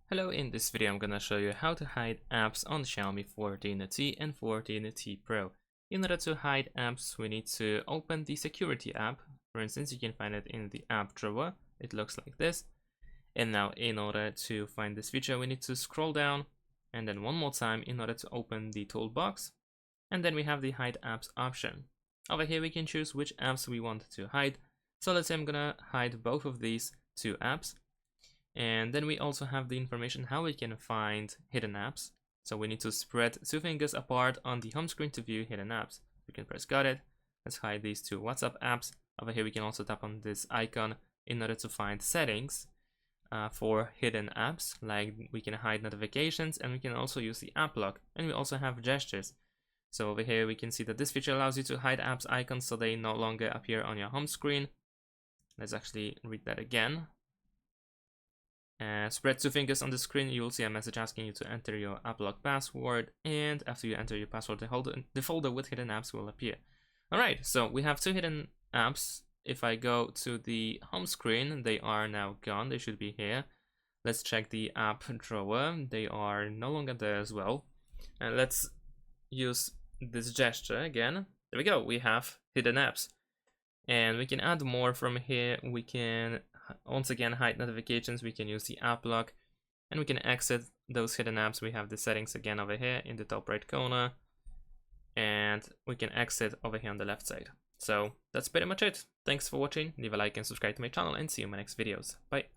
Hello, in this video I'm gonna show you how to hide apps on Xiaomi 14T and 14T Pro. In order to hide apps, we need to open the security app. For instance, you can find it in the app drawer. It looks like this. And now in order to find this feature, we need to scroll down and then one more time in order to open the toolbox. And then we have the hide apps option. Over here we can choose which apps we want to hide. So let's say I'm gonna hide both of these two apps. And then we also have the information how we can find hidden apps. So we need to spread two fingers apart on the home screen to view hidden apps. We can press got it. Let's hide these two WhatsApp apps. Over here we can also tap on this icon in order to find settings for hidden apps. Like we can hide notifications and we can also use the app lock. And we also have gestures. So over here we can see that this feature allows you to hide apps icons so they no longer appear on your home screen. Let's actually read that again. Spread two fingers on the screen, you will see a message asking you to enter your app lock password, and after you enter your password, the folder with hidden apps will appear. Alright, so we have two hidden apps. If I go to the home screen, they are now gone, they should be here. Let's check the app drawer, they are no longer there as well. And let's use this gesture again. There we go, we have hidden apps. And we can add more from here. We can once again hide notifications. We can use the app lock and we can exit those hidden apps. We have the settings again over here in the top right corner, and we can exit over here on the left side. So that's pretty much it. Thanks for watching. Leave a like and subscribe to my channel, and see you in my next videos. Bye.